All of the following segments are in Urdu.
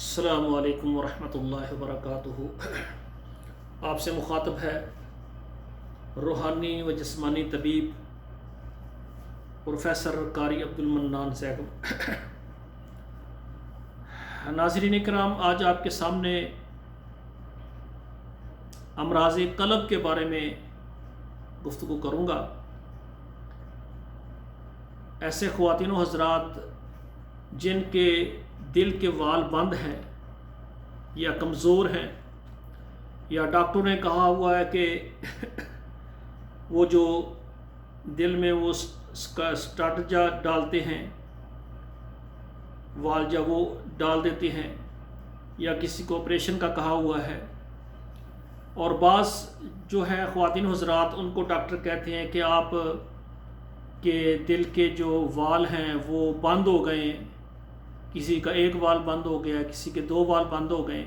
السلام علیکم ورحمۃ اللہ وبرکاتہ۔ آپ سے مخاطب ہے روحانی و جسمانی طبیب پروفیسر قاری عبدالمنان زیگم۔ ناظرین کرام، آج آپ کے سامنے امراض قلب کے بارے میں گفتگو کروں گا۔ ایسے خواتین و حضرات جن کے دل کے وال بند ہیں یا کمزور ہیں، یا ڈاکٹروں نے کہا ہوا ہے کہ وہ جو دل میں وہ سٹاٹجا ڈالتے ہیں، والجا وہ ڈال دیتے ہیں، یا کسی کو آپریشن کا کہا ہوا ہے، اور بعض جو ہے خواتین حضرات ان کو ڈاکٹر کہتے ہیں کہ آپ کے دل کے جو وال ہیں وہ بند ہو گئے ہیں، کسی کا ایک وال بند ہو گیا، کسی کے دو وال بند ہو گئے،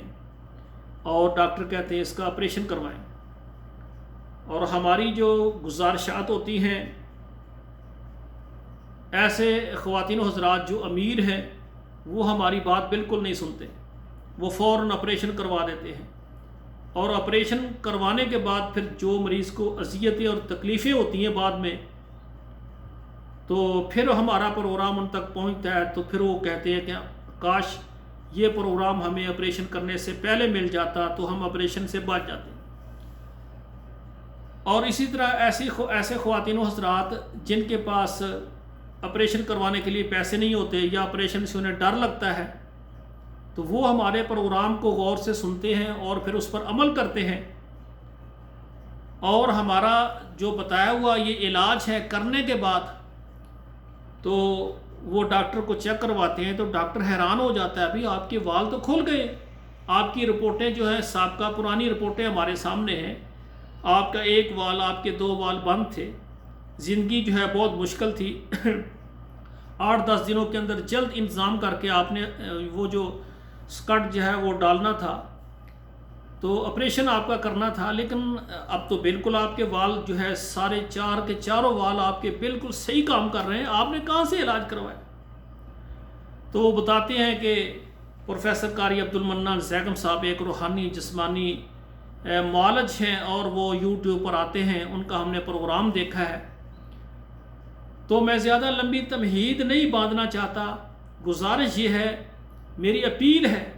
اور ڈاکٹر کہتے ہیں اس کا آپریشن کروائیں۔ اور ہماری جو گزارشات ہوتی ہیں، ایسے خواتین و حضرات جو امیر ہیں وہ ہماری بات بالکل نہیں سنتے، وہ فوراً آپریشن کروا دیتے ہیں، اور آپریشن کروانے کے بعد پھر جو مریض کو اذیتیں اور تکلیفیں ہوتی ہیں بعد میں، تو پھر ہمارا پروگرام ان تک پہنچتا ہے تو پھر وہ کہتے ہیں کہ کاش یہ پروگرام ہمیں آپریشن کرنے سے پہلے مل جاتا تو ہم آپریشن سے بچ جاتے۔ اور اسی طرح ایسے خواتین و حضرات جن کے پاس آپریشن کروانے کے لیے پیسے نہیں ہوتے، یا آپریشن سے انہیں ڈر لگتا ہے، تو وہ ہمارے پروگرام کو غور سے سنتے ہیں اور پھر اس پر عمل کرتے ہیں، اور ہمارا جو بتایا ہوا یہ علاج ہے کرنے کے بعد تو وہ ڈاکٹر کو چیک کرواتے ہیں تو ڈاکٹر حیران ہو جاتا ہے، ابھی آپ کے وال تو کھل گئے، آپ کی رپورٹیں جو ہیں سابقہ پرانی رپورٹیں ہمارے سامنے ہیں، آپ کا ایک وال، آپ کے دو وال بند تھے، زندگی جو ہے بہت مشکل تھی، 8-10 دنوں کے اندر جلد انتظام کر کے آپ نے وہ جو سکٹ جو ہے وہ ڈالنا تھا، تو آپریشن آپ کا کرنا تھا، لیکن اب تو بالکل آپ کے وال جو ہے سارے چار کے چاروں وال آپ کے بالکل صحیح کام کر رہے ہیں، آپ نے کہاں سے علاج کروایا؟ تو وہ بتاتے ہیں کہ پروفیسر قاری عبدالمنان زیگم صاحب ایک روحانی جسمانی معالج ہیں، اور وہ یوٹیوب پر آتے ہیں، ان کا ہم نے پروگرام دیکھا ہے۔ تو میں زیادہ لمبی تمہید نہیں باندھنا چاہتا، گزارش یہ ہے، میری اپیل ہے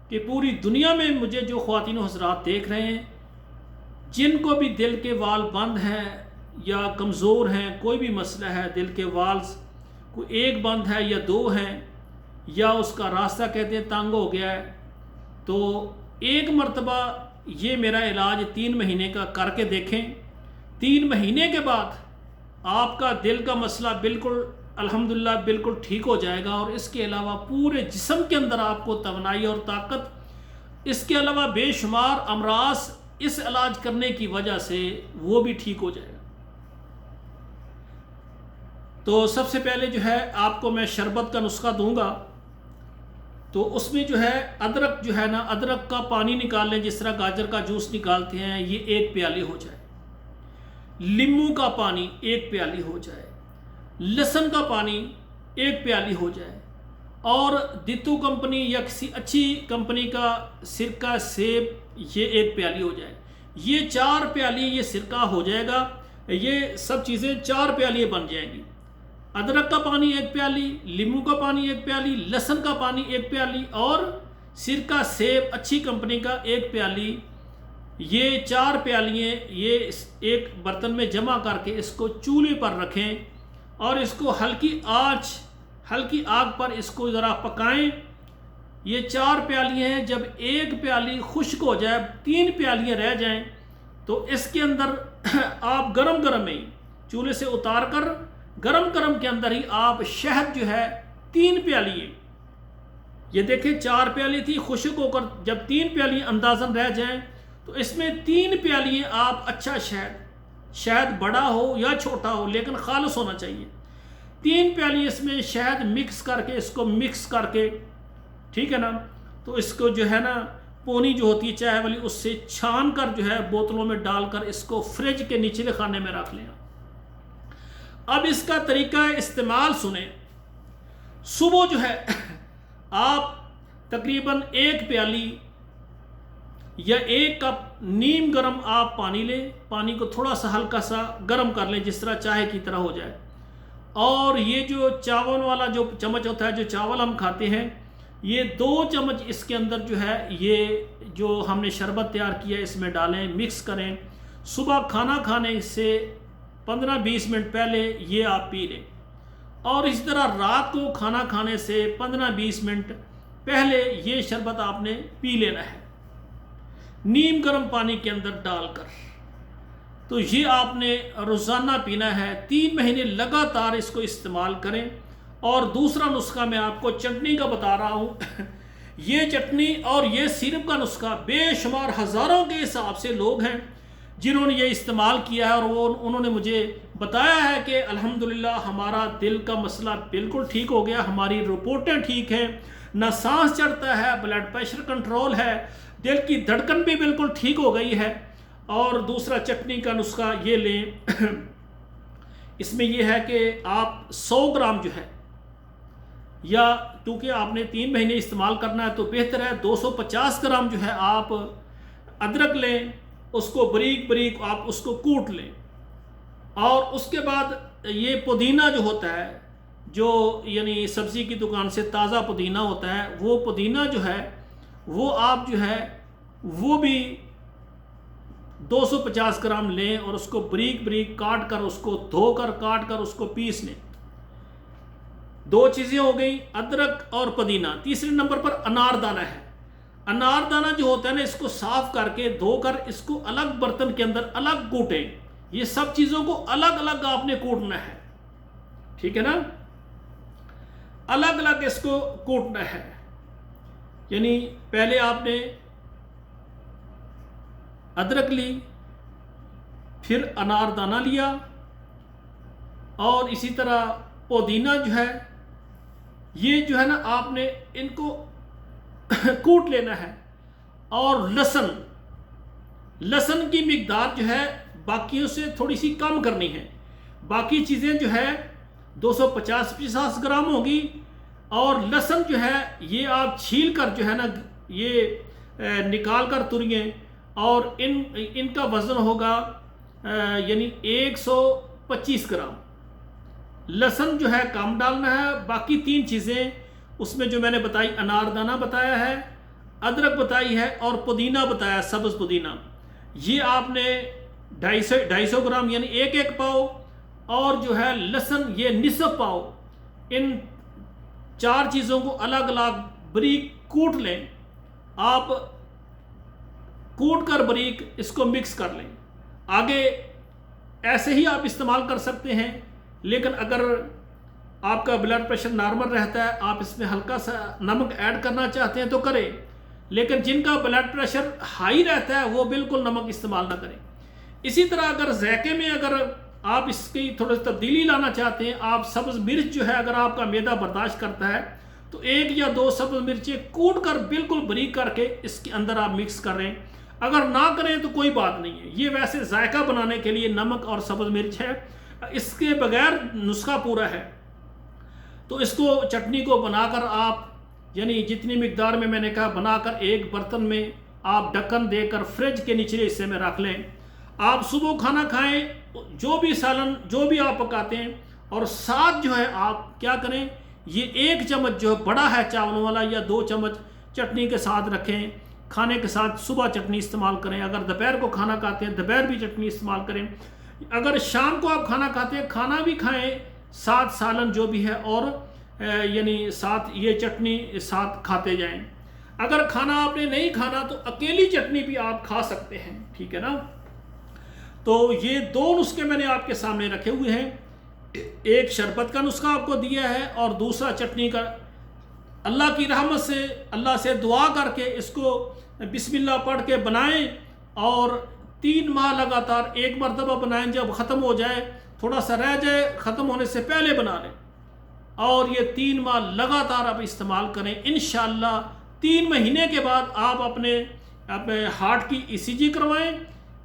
کہ پوری دنیا میں مجھے جو خواتین و حضرات دیکھ رہے ہیں، جن کو بھی دل کے وال بند ہیں یا کمزور ہیں، کوئی بھی مسئلہ ہے، دل کے والز کوئی ایک بند ہے یا دو ہیں، یا اس کا راستہ کہتے ہیں تنگ ہو گیا ہے، تو ایک مرتبہ یہ میرا علاج 3 مہینے کا کر کے دیکھیں۔ 3 مہینے کے بعد آپ کا دل کا مسئلہ بالکل الحمدللہ بالکل ٹھیک ہو جائے گا، اور اس کے علاوہ پورے جسم کے اندر آپ کو توانائی اور طاقت، اس کے علاوہ بے شمار امراض اس علاج کرنے کی وجہ سے وہ بھی ٹھیک ہو جائے گا۔ تو سب سے پہلے جو ہے آپ کو میں شربت کا نسخہ دوں گا، تو اس میں جو ہے ادرک جو ہے نا، ادرک کا پانی نکال لیں، جس طرح گاجر کا جوس نکالتے ہیں، یہ 1 پیالی ہو جائے، لیموں کا پانی 1 پیالی ہو جائے، لہسن کا پانی 1 پیالی ہو جائے، اور دیتو کمپنی یا کسی اچھی کمپنی کا سرکہ سیب یہ 1 پیالی ہو جائے۔ یہ 4 پیالی یہ سرکہ ہو جائے گا، یہ سب چیزیں 4 پیالی بن جائیں گی۔ ادرک کا پانی 1 پیالی، لیموں کا پانی 1 پیالی، لہسن کا پانی 1 پیالی، اور سرکہ سیب اچھی کمپنی کا 1 پیالی، یہ 4 پیالیاں یہ ایک برتن میں جمع کر کے اس کو چولہے پر رکھیں، اور اس کو ہلکی آگ پر اس کو ذرا پکائیں۔ یہ 4 پیالیاں ہیں، جب 1 پیالی خشک ہو جائے، 3 پیالیاں رہ جائیں، تو اس کے اندر آپ گرم ہی چولہے سے اتار کر گرم کے اندر ہی آپ شہد جو ہے 3 پیالی، یہ دیکھیں 4 پیالی تھی، خشک ہو کر جب 3 پیالی اندازن رہ جائیں، تو اس میں 3 پیالی آپ اچھا شہد بڑا ہو یا چھوٹا ہو لیکن خالص ہونا چاہیے، 3 پیالی اس میں شہد مکس کر کے، اس کو مکس کر کے، ٹھیک ہے نا، تو اس کو جو ہے نا پونی جو ہوتی ہے چائے والی، اس سے چھان کر جو ہے بوتلوں میں ڈال کر اس کو فریج کے نچلے خانے میں رکھ لیں۔ اب اس کا طریقہ استعمال سنیں۔ صبح جو ہے آپ تقریباً 1 پیالی یا 1 کپ نیم گرم آپ پانی لیں، پانی کو تھوڑا سا ہلکا سا گرم کر لیں جس طرح چائے کی طرح ہو جائے، اور یہ جو چاول والا جو چمچ ہوتا ہے جو چاول ہم کھاتے ہیں، یہ 2 چمچ اس کے اندر جو ہے یہ جو ہم نے شربت تیار کیا ہے اس میں ڈالیں، مکس کریں، صبح کھانا کھانے سے 15-20 منٹ پہلے یہ آپ پی لیں، اور اس طرح رات کو کھانا کھانے سے 15-20 منٹ پہلے یہ شربت آپ نے پی لینا ہے نیم گرم پانی کے اندر ڈال کر۔ تو یہ آپ نے روزانہ پینا ہے، 3 مہینے لگاتار اس کو استعمال کریں۔ اور دوسرا نسخہ میں آپ کو چٹنی کا بتا رہا ہوں یہ چٹنی اور یہ سیرپ کا نسخہ بے شمار ہزاروں کے حساب سے لوگ ہیں جنہوں نے یہ استعمال کیا ہے، اور انہوں نے مجھے بتایا ہے کہ الحمدللہ ہمارا دل کا مسئلہ بالکل ٹھیک ہو گیا، ہماری رپورٹیں ٹھیک ہیں، نہ سانس چڑھتا ہے، بلڈ پریشر کنٹرول ہے، دل کی دھڑکن بھی بالکل ٹھیک ہو گئی ہے۔ اور دوسرا چٹنی کا نسخہ یہ لیں اس میں یہ ہے کہ آپ 100 گرام جو ہے، یا کیونکہ آپ نے 3 مہینے استعمال کرنا ہے تو بہتر ہے 250 گرام جو ہے آپ ادرک لیں، اس کو بریک بریک آپ اس کو کوٹ لیں، اور اس کے بعد یہ پودینہ جو ہوتا ہے جو یعنی سبزی کی دکان سے تازہ پودینہ ہوتا ہے، وہ پودینہ جو ہے وہ آپ جو ہے وہ بھی 250 گرام لیں اور اس کو بریک بریک کاٹ کر اس کو دھو کر کاٹ کر اس کو پیس لیں۔ 2 چیزیں ہو گئیں، ادرک اور پودینہ۔ تیسرے نمبر پر انار دانہ ہے۔ انار دانہ جو ہوتا ہے نا، اس کو صاف کر کے دھو کر اس کو الگ برتن کے اندر الگ کوٹیں۔ یہ سب چیزوں کو الگ الگ آپ نے کوٹنا ہے، ٹھیک ہے نا، الگ الگ اس کو کوٹنا ہے۔ یعنی پہلے آپ نے ادرک لی، پھر انار دانہ لیا، اور اسی طرح پودینہ جو ہے یہ جو ہے نا آپ نے ان کو کوٹ لینا ہے، اور لہسن کی مقدار جو ہے باقیوں سے تھوڑی سی کم کرنی ہے۔ باقی چیزیں جو ہے 250 گرام ہوگی، اور لہسن جو ہے یہ آپ چھیل کر جو ہے نا یہ نکال کر تریے، اور ان کا وزن ہوگا یعنی 125 گرام۔ لہسن جو ہے کم ڈالنا ہے، باقی 3 چیزیں اس میں جو میں نے بتائی، انار دانہ بتایا ہے، ادرک بتائی ہے، اور پودینہ بتایا، سبز پودینہ، یہ آپ نے 250 گرام یعنی 1 پاؤ، اور جو ہے لہسن یہ نصف پاؤ۔ ان 4 چیزوں کو الگ الگ بریک کوٹ لیں، آپ کوٹ کر بریک اس کو مکس کر لیں۔ آگے ایسے ہی آپ استعمال کر سکتے ہیں، لیکن اگر آپ کا بلڈ پریشر نارمل رہتا ہے، آپ اس میں ہلکا سا نمک ایڈ کرنا چاہتے ہیں تو کریں، لیکن جن کا بلڈ پریشر ہائی رہتا ہے وہ بالکل نمک استعمال نہ کریں۔ اسی طرح اگر ذائقے میں اگر آپ اس کی تھوڑی سی تبدیلی لانا چاہتے ہیں، آپ سبز مرچ جو ہے اگر آپ کا معدہ برداشت کرتا ہے تو 1 یا 2 سبز مرچیں کوٹ کر بالکل بریک کر کے اس کے اندر آپ مکس کریں۔ اگر نہ کریں تو کوئی بات نہیں ہے، یہ ویسے ذائقہ بنانے کے لیے نمک اور سبز مرچ ہے، اس کے بغیر نسخہ پورا ہے۔ تو اس کو چٹنی کو بنا کر آپ یعنی جتنی مقدار میں نے کہا بنا کر ایک برتن میں آپ ڈھکن دے کر فریج کے نچلے حصے میں رکھ لیں۔ آپ صبح کھانا کھائیں، جو بھی سالن جو بھی آپ پکاتے ہیں، اور ساتھ جو ہے آپ کیا کریں، یہ 1 چمچ جو بڑا ہے چاولوں والا یا 2 چمچ چٹنی کے ساتھ رکھیں، کھانے کے ساتھ صبح چٹنی استعمال کریں۔ اگر دوپہر کو کھانا کھاتے ہیں دوپہر بھی چٹنی استعمال کریں۔ اگر شام کو آپ کھانا کھاتے ہیں کھانا بھی کھائیں، ساتھ سالن جو بھی ہے، اور یعنی ساتھ یہ چٹنی ساتھ کھاتے جائیں۔ اگر کھانا آپ نے نہیں کھانا تو اکیلی چٹنی بھی آپ کھا سکتے ہیں، ٹھیک ہے نا۔ تو یہ 2 نسخے میں نے آپ کے سامنے رکھے ہوئے ہیں، ایک شربت کا نسخہ آپ کو دیا ہے، اور دوسرا چٹنی کا۔ اللہ کی رحمت سے اللہ سے دعا کر کے اس کو بسم اللہ پڑھ کے بنائیں، اور 3 ماہ لگاتار 1 مرتبہ بنائیں، جب ختم ہو جائے تھوڑا سا رہ جائے ختم ہونے سے پہلے بنا لیں، اور یہ 3 ماہ لگاتار آپ استعمال کریں۔ انشاءاللہ 3 مہینے کے بعد آپ اپنے ہارٹ کی ECG کروائیں،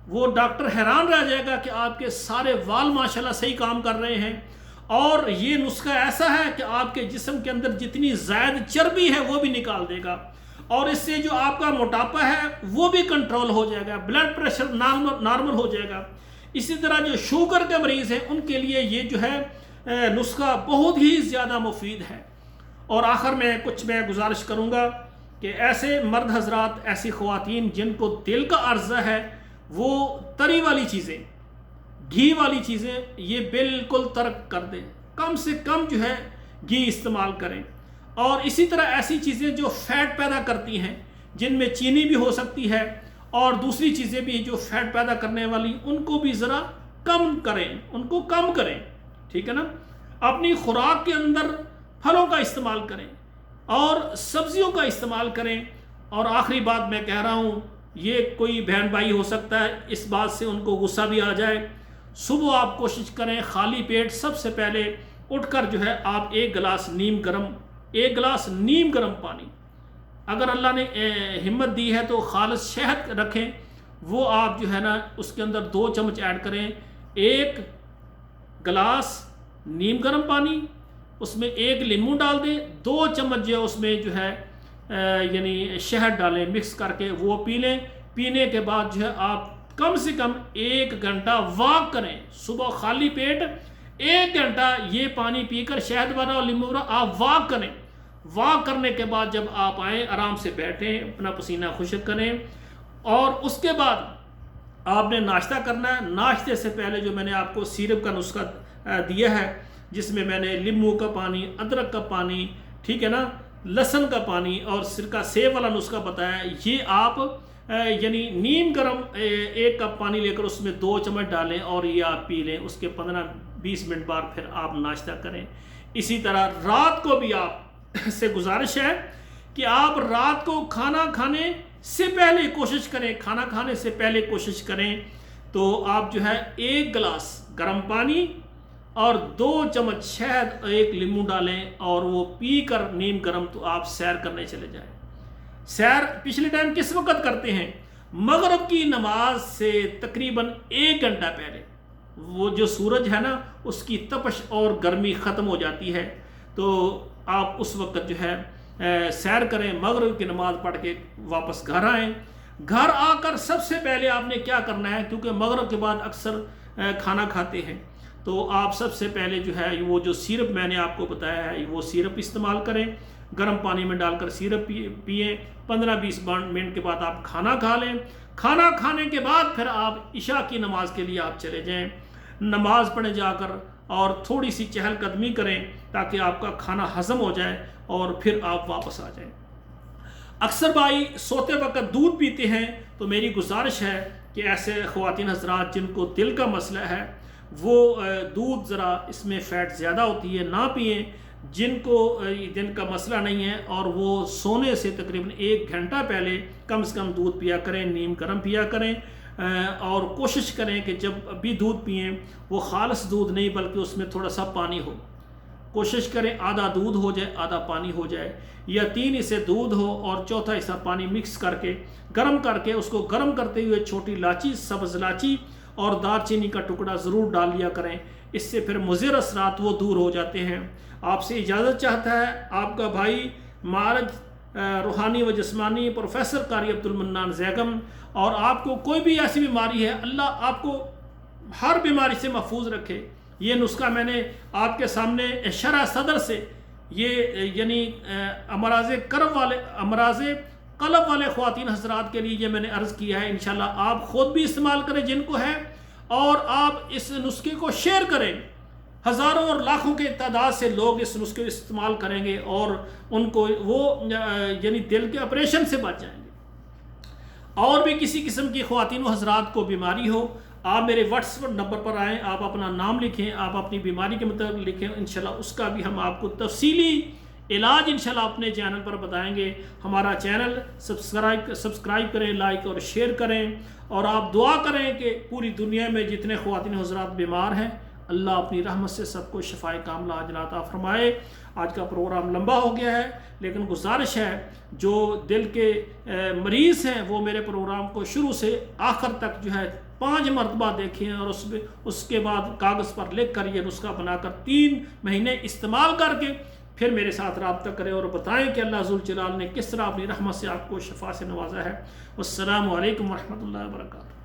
وہ ڈاکٹر حیران رہ جائے گا کہ آپ کے سارے وال ماشاءاللہ صحیح کام کر رہے ہیں، اور یہ نسخہ ایسا ہے کہ آپ کے جسم کے اندر جتنی زائد چربی ہے وہ بھی نکال دے گا، اور اس سے جو آپ کا موٹاپا ہے وہ بھی کنٹرول ہو جائے گا، بلڈ پریشر نارمل ہو جائے گا۔ اسی طرح جو شوگر کے مریض ہیں ان کے لیے یہ جو ہے نسخہ بہت ہی زیادہ مفید ہے۔ اور آخر میں میں گزارش کروں گا کہ ایسے مرد حضرات، ایسی خواتین جن کو دل کا عرضہ ہے، وہ تری والی چیزیں، گھی والی چیزیں یہ بالکل ترک کر دیں، کم سے کم جو ہے گھی استعمال کریں۔ اور اسی طرح ایسی چیزیں جو فیٹ پیدا کرتی ہیں، جن میں چینی بھی ہو سکتی ہے اور دوسری چیزیں بھی جو فیٹ پیدا کرنے والی، ان کو بھی ذرا کم کریں، ان کو کم کریں، ٹھیک ہے نا۔ اپنی خوراک کے اندر پھلوں کا استعمال کریں اور سبزیوں کا استعمال کریں۔ اور آخری بات میں کہہ رہا ہوں، یہ کوئی بہن بھائی ہو سکتا ہے اس بات سے ان کو غصہ بھی آ جائے، صبح آپ کوشش کریں خالی پیٹ سب سے پہلے اٹھ کر جو ہے آپ ایک گلاس نیم گرم پانی، اگر اللہ نے ہمت دی ہے تو خالص شہد رکھیں، وہ آپ جو ہے نا اس کے اندر 2 چمچ ایڈ کریں، 1 گلاس نیم گرم پانی، اس میں 1 لیموں ڈال دیں، 2 چمچ جو اس میں جو ہے یعنی شہد ڈالیں، مکس کر کے وہ پی لیں۔ پینے کے بعد جو ہے آپ کم سے کم 1 گھنٹہ واک کریں، صبح خالی پیٹ 1 گھنٹہ یہ پانی پی کر، شہد بھرا اور لیموں بھرا، آپ واک کریں۔ واک کرنے کے بعد جب آپ آئیں، آرام سے بیٹھیں، اپنا پسینہ خشک کریں، اور اس کے بعد آپ نے ناشتہ کرنا ہے۔ ناشتے سے پہلے جو میں نے آپ کو سیرپ کا نسخہ دیا ہے، جس میں میں نے لیموں کا پانی، ادرک کا پانی، ٹھیک ہے نا، لہسن کا پانی اور سرکہ سیب والا نسخہ بتایا، یہ آپ یعنی نیم گرم 1 کپ پانی لے کر اس میں 2 چمچ ڈالیں اور یہ آپ پی لیں۔ اس کے 15-20 منٹ بعد پھر آپ ناشتہ کریں۔ اسی طرح رات کو بھی آپ سے گزارش ہے کہ آپ رات کو کھانا کھانے سے پہلے کوشش کریں تو آپ جو ہے 1 گلاس گرم پانی اور 2 چمچ شہد، 1 لیموں ڈالیں اور وہ پی کر نیم گرم تو آپ سیر کرنے چلے جائیں۔ سیر پچھلے ٹائم کس وقت کرتے ہیں؟ مغرب کی نماز سے تقریباً 1 گھنٹہ پہلے، وہ جو سورج ہے نا اس کی تپش اور گرمی ختم ہو جاتی ہے، تو آپ اس وقت جو ہے سیر کریں، مغرب کی نماز پڑھ کے واپس گھر آئیں۔ گھر آ کر سب سے پہلے آپ نے کیا کرنا ہے، کیونکہ مغرب کے بعد اکثر کھانا کھاتے ہیں، تو آپ سب سے پہلے جو ہے وہ جو سیرپ میں نے آپ کو بتایا ہے وہ سیرپ استعمال کریں، گرم پانی میں ڈال کر سیرپ پئیں۔ 15-20 منٹ کے بعد آپ کھانا کھا لیں۔ کھانا کھانے کے بعد پھر آپ عشاء کی نماز کے لیے آپ چلے جائیں، نماز پڑھیں جا کر، اور تھوڑی سی چہل قدمی کریں تاکہ آپ کا کھانا ہضم ہو جائے اور پھر آپ واپس آ جائیں۔ اکثر بھائی سوتے وقت دودھ پیتے ہیں، تو میری گزارش ہے کہ ایسے خواتین حضرات جن کو دل کا مسئلہ ہے وہ دودھ ذرا اس میں فیٹ زیادہ ہوتی ہے نہ پئیں۔ جن کو دن کا مسئلہ نہیں ہے اور وہ سونے سے تقریباً 1 گھنٹہ پہلے کم سے کم دودھ پیا کریں، نیم گرم پیا کریں، اور کوشش کریں کہ جب بھی دودھ پئیں وہ خالص دودھ نہیں بلکہ اس میں تھوڑا سا پانی ہو۔ کوشش کریں آدھا دودھ ہو جائے، آدھا پانی ہو جائے، یا 3 حصے دودھ ہو اور چوتھا حصہ پانی، مکس کر کے گرم کر کے اس کو گرم کرتے ہوئے چھوٹی الائچی، سبز الائچی اور دار چینی کا ٹکڑا ضرور ڈال لیا کریں، اس سے پھر مضر اثرات وہ دور ہو جاتے ہیں۔ آپ سے اجازت چاہتا ہے آپ کا بھائی معالج روحانی و جسمانی پروفیسر قاری عبدالمنان زیگم، اور آپ کو کوئی بھی ایسی بیماری ہے، اللہ آپ کو ہر بیماری سے محفوظ رکھے۔ یہ نسخہ میں نے آپ کے سامنے شرح صدر سے یہ یعنی امراض قلب والے خواتین حضرات کے لیے یہ میں نے عرض کیا ہے۔ انشاءاللہ آپ خود بھی استعمال کریں جن کو ہے، اور آپ اس نسخے کو شیئر کریں، ہزاروں اور لاکھوں کے تعداد سے لوگ اس نسخے کو استعمال کریں گے اور ان کو وہ یعنی دل کے آپریشن سے بچ جائیں گے۔ اور بھی کسی قسم کی خواتین و حضرات کو بیماری ہو، آپ میرے واٹس ایپ نمبر پر آئیں، آپ اپنا نام لکھیں، آپ اپنی بیماری کے متعلق لکھیں، انشاءاللہ اس کا بھی ہم آپ کو تفصیلی علاج انشاءاللہ اپنے چینل پر بتائیں گے۔ ہمارا چینل سبسکرائب کریں، لائک اور شیئر کریں، اور آپ دعا کریں کہ پوری دنیا میں جتنے خواتین حضرات بیمار ہیں اللہ اپنی رحمت سے سب کو شفائے کاملہ عاجلہ عطا فرمائے۔ آج کا پروگرام لمبا ہو گیا ہے، لیکن گزارش ہے جو دل کے مریض ہیں وہ میرے پروگرام کو شروع سے آخر تک جو ہے 5 مرتبہ دیکھیں اور اس کے بعد کاغذ پر لکھ کر یہ نسخہ بنا کر 3 مہینے استعمال کر کے پھر میرے ساتھ رابطہ کریں اور بتائیں کہ اللہ ذوالجلال نے کس طرح اپنی رحمت سے آپ کو شفا سے نوازا ہے۔ والسلام علیکم ورحمۃ اللہ وبرکاتہ۔